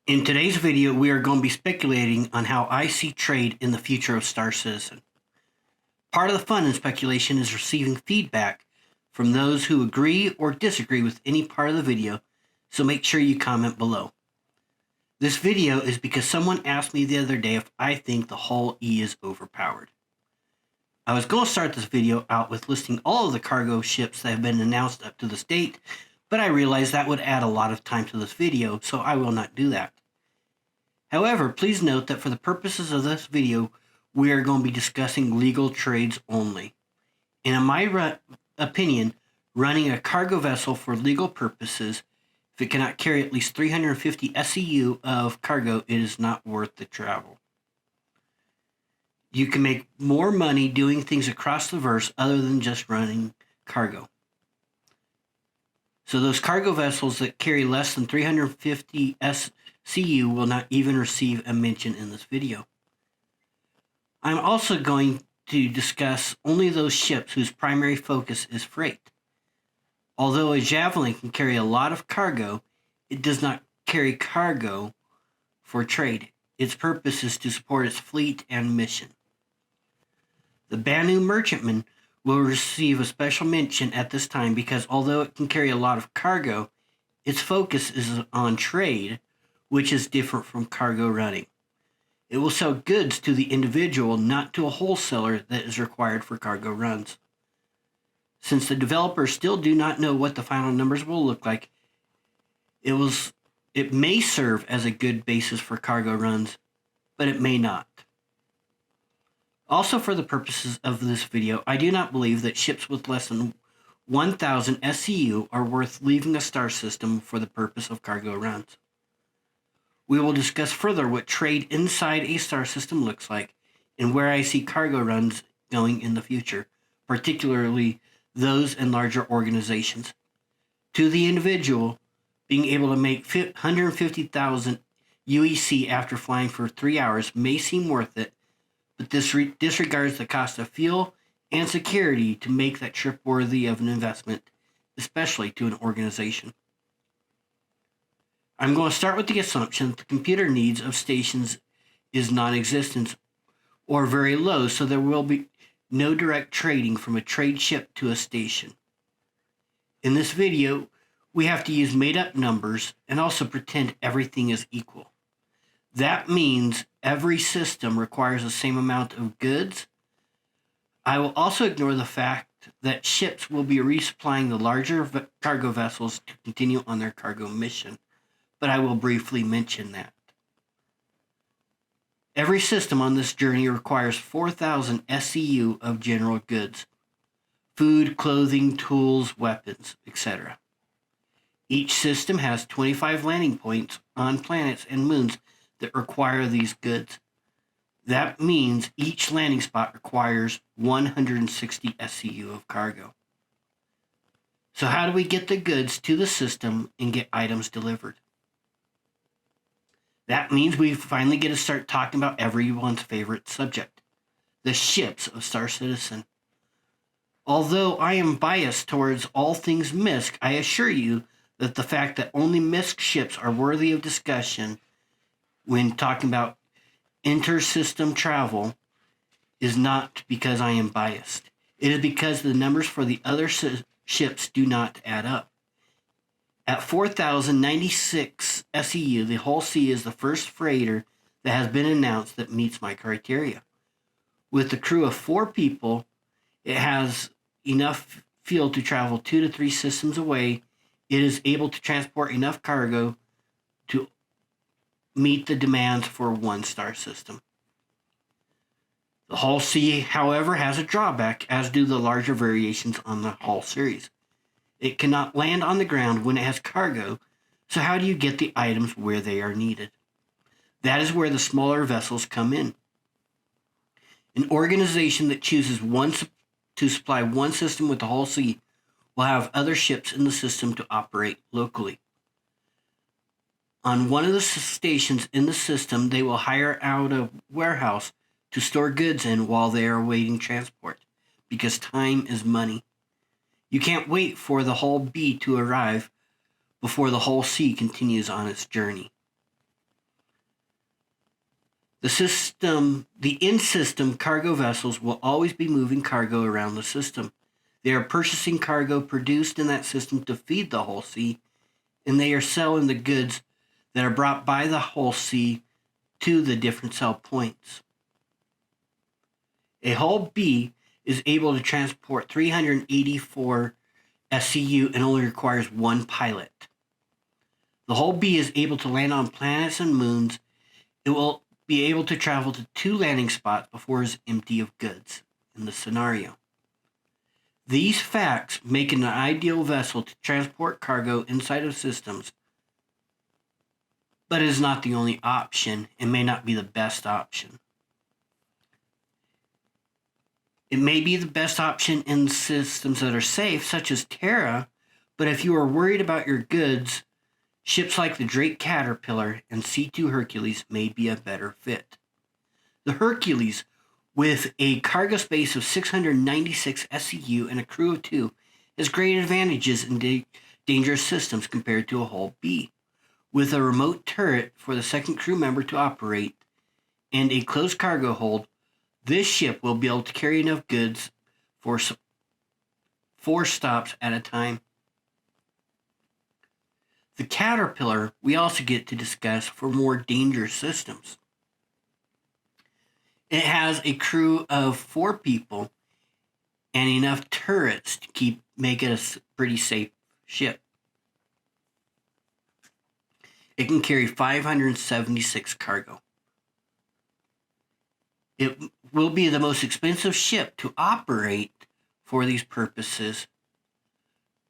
In today's video, we are going to be speculating on how I see trade in the future of Star Citizen. Part of the fun in speculation is receiving feedback from those who agree or disagree with any part of the video, so make sure you comment below. This video is because someone asked me the other day if I think the Hull E is overpowered. I was going to start this video out with listing all of the cargo ships that have been announced up to this date, but I realized that would add a lot of time to this video, so I will not do that. However, please note that for the purposes of this video, we are going to be discussing legal trades only. And in my opinion, running a cargo vessel for legal purposes, if it cannot carry at least 350 SEU of cargo, it is not worth the travel. You can make more money doing things across the verse other than just running cargo. So those cargo vessels that carry less than 350 SEU will not even receive a mention in this video. I'm also going to discuss only those ships whose primary focus is freight. Although a Javelin can carry a lot of cargo, it does not carry cargo for trade. Its purpose is to support its fleet and mission. The Banu Merchantman will receive a special mention at this time because although it can carry a lot of cargo, its focus is on trade, which is different from cargo running. It will sell goods to the individual, not to a wholesaler that is required for cargo runs. Since the developers still do not know what the final numbers will look like, it may serve as a good basis for cargo runs, but it may not. Also, for the purposes of this video, I do not believe that ships with less than 1,000 SEU are worth leaving a star system for the purpose of cargo runs. We will discuss further what trade inside a star system looks like and where I see cargo runs going in the future, particularly those in larger organizations. To the individual, being able to make 150,000 UEC after flying for 3 hours may seem worth it, but this disregards the cost of fuel and security to make that trip worthy of an investment, especially to an organization. I'm going to start with the assumption that the computer needs of stations is non-existent or very low, so there will be no direct trading from a trade ship to a station. In this video, we have to use made-up numbers and also pretend everything is equal. That means every system requires the same amount of goods. I will also ignore the fact that ships will be resupplying the larger cargo vessels to continue on their cargo mission, but I will briefly mention that. Every system on this journey requires 4,000 SEU of general goods: food, clothing, tools, weapons, etc. Each system has 25 landing points on planets and moons that require these goods. That means each landing spot requires 160 SEU of cargo. So how do we get the goods to the system and get items delivered? That means we finally get to start talking about everyone's favorite subject, the ships of Star Citizen. Although I am biased towards all things MISC, I assure you that the fact that only MISC ships are worthy of discussion when talking about inter-system travel is not because I am biased. It is because the numbers for the other ships do not add up. At 4,096 SEU, the Hull C is the first freighter that has been announced that meets my criteria. With a crew of 4 people, it has enough fuel to travel 2 to 3 systems away. It is able to transport enough cargo to meet the demands for one star system. The Hull C, however, has a drawback, as do the larger variations on the Hull series. It cannot land on the ground when it has cargo, so how do you get the items where they are needed? That is where the smaller vessels come in. An organization that chooses to supply one system with the Hull C will have other ships in the system to operate locally. On one of the stations in the system, they will hire out a warehouse to store goods in while they are awaiting transport, because time is money. You can't wait for the Hull B to arrive before the Hull C continues on its journey. The in-system cargo vessels will always be moving cargo around the system. They are purchasing cargo produced in that system to feed the Hull C, and they are selling the goods that are brought by the Hull C to the different sell points. A Hull B is able to transport 384 SCU and only requires one pilot. The Hull B is able to land on planets and moons. It will be able to travel to 2 landing spots before it's empty of goods in the scenario. These facts make it an ideal vessel to transport cargo inside of systems, but it is not the only option and may not be the best option. It may be the best option in systems that are safe, such as Terra, but if you are worried about your goods, ships like the Drake Caterpillar and C2 Hercules may be a better fit. The Hercules, with a cargo space of 696 SCU and a crew of 2, has great advantages in dangerous systems compared to a Hull B. With a remote turret for the second crew member to operate and a closed cargo hold, this ship will be able to carry enough goods for 4 stops at a time. The Caterpillar we also get to discuss for more dangerous systems. It has a crew of 4 people and enough turrets to make it a pretty safe ship. It can carry 576 cargo. It will be the most expensive ship to operate for these purposes,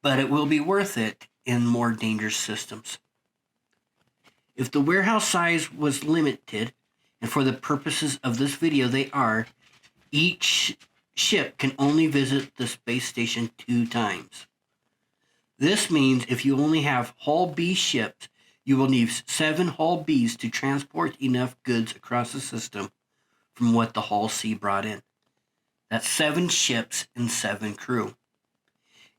but it will be worth it in more dangerous systems. If the warehouse size was limited, and for the purposes of this video they are, each ship can only visit the space station 2 times. This means if you only have Hull B ships, you will need 7 Hull Bs to transport enough goods across the system from what the Hull C brought in. That's 7 ships and 7 crew.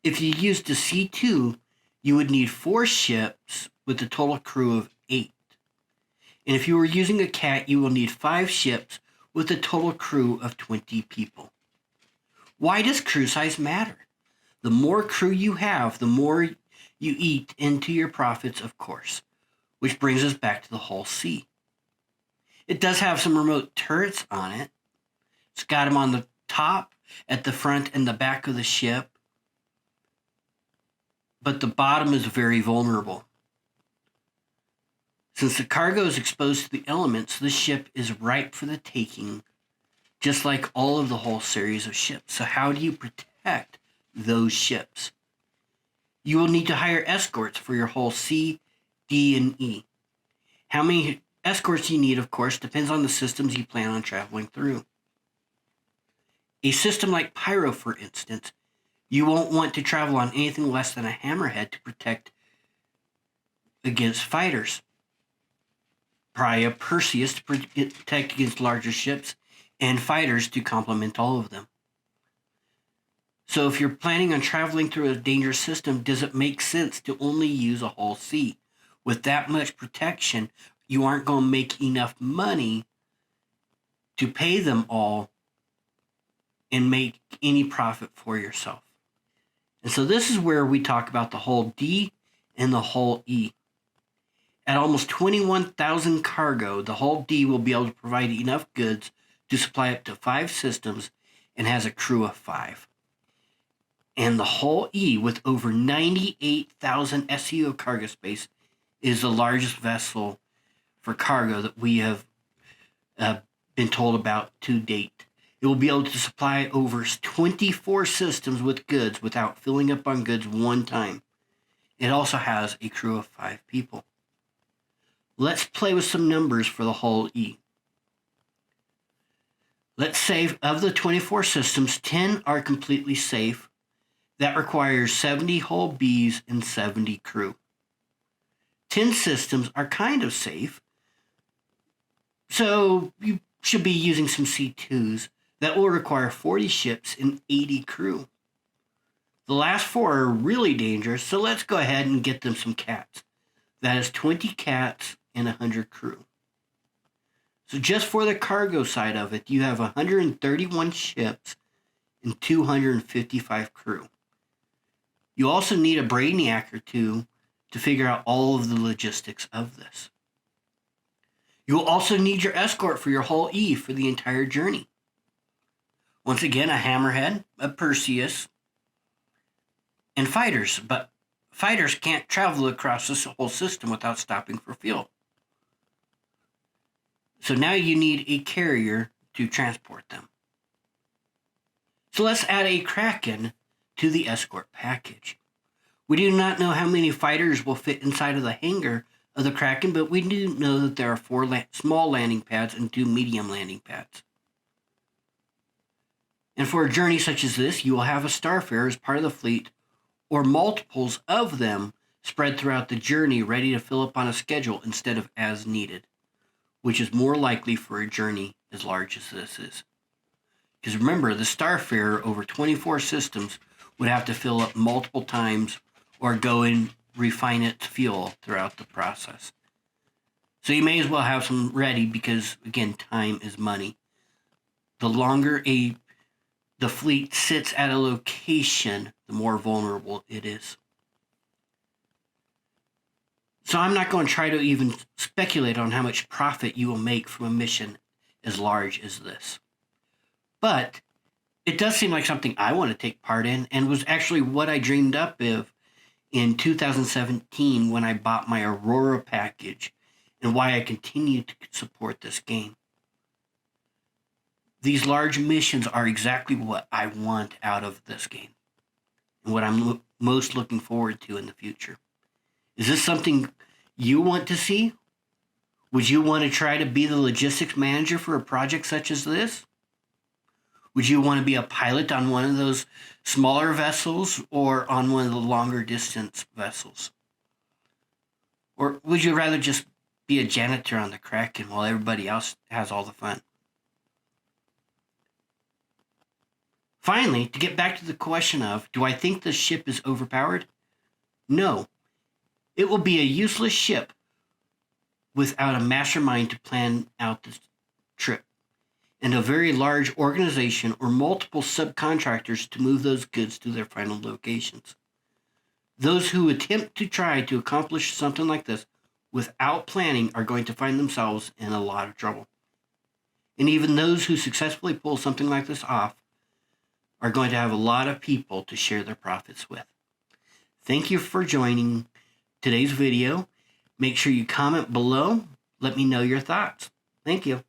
If you used the C2, you would need 4 ships with a total crew of 8. And if you were using a Cat, you will need 5 ships with a total crew of 20 people. Why does crew size matter? The more crew you have, the more you eat into your profits, of course, which brings us back to the Hull C. It does have some remote turrets on it. It's got them on the top, at the front, and the back of the ship. But the bottom is very vulnerable. Since the cargo is exposed to the elements, the ship is ripe for the taking, just like all of the Hull series of ships. So how do you protect those ships? You will need to hire escorts for your Hull C, D, and E. How many escorts you need, of course, depends on the systems you plan on traveling through. A system like Pyro, for instance, you won't want to travel on anything less than a hammerhead to protect against fighters. Probably a Perseus to protect against larger ships, and fighters to complement all of them. So if you're planning on traveling through a dangerous system, does it make sense to only use a Hull C? With that much protection, you aren't going to make enough money to pay them all and make any profit for yourself. And so this is where we talk about the Hull D and the Hull E. At almost 21,000 cargo, the Hull D will be able to provide enough goods to supply up to 5 systems and has a crew of 5. And the Hull E, with over 98,000 SCU cargo space, is the largest vessel for cargo that we have been told about to date. It will be able to supply over 24 systems with goods without filling up on goods one time. It also has a crew of 5 people. Let's play with some numbers for the Hull E. Let's say of the 24 systems, 10 are completely safe. That requires 70 Hull Bs and 70 crew. 10 systems are kind of safe, so you should be using some C2s. That will require 40 ships and 80 crew. The last 4 are really dangerous, so let's go ahead and get them some cats. That is 20 cats and 100 crew. So just for the cargo side of it, you have 131 ships and 255 crew. You also need a brainiac or two to figure out all of the logistics of this. You will also need your escort for your Hull E for the entire journey. Once again, a Hammerhead, a Perseus, and fighters, but fighters can't travel across this whole system without stopping for fuel. So now you need a carrier to transport them. So let's add a Kraken to the escort package. We do not know how many fighters will fit inside of the hangar of the Kraken, but we do know that there are 4 small landing pads and 2 medium landing pads. And for a journey such as this, you will have a Starfarer as part of the fleet, or multiples of them spread throughout the journey, ready to fill up on a schedule instead of as needed, which is more likely for a journey as large as this is. Because remember, the Starfarer over 24 systems would have to fill up multiple times or go and refine its fuel throughout the process. So you may as well have some ready because, again, time is money. The longer the fleet sits at a location, the more vulnerable it is. So I'm not going to try to even speculate on how much profit you will make from a mission as large as this. But it does seem like something I want to take part in, and was actually what I dreamed up of in 2017 when I bought my Aurora package, and why I continue to support this game. These large missions are exactly what I want out of this game, and what I'm most looking forward to in the future. Is this something you want to see? Would you want to try to be the logistics manager for a project such as this? Would you want to be a pilot on one of those smaller vessels or on one of the longer distance vessels? Or would you rather just be a janitor on the Kraken while everybody else has all the fun? Finally, to get back to the question of, do I think the ship is overpowered? No. It will be a useless ship without a mastermind to plan out the trip, and a very large organization or multiple subcontractors to move those goods to their final locations. Those who attempt to try to accomplish something like this without planning are going to find themselves in a lot of trouble. And even those who successfully pull something like this off are going to have a lot of people to share their profits with. Thank you for joining today's video. Make sure you comment below. Let me know your thoughts. Thank you.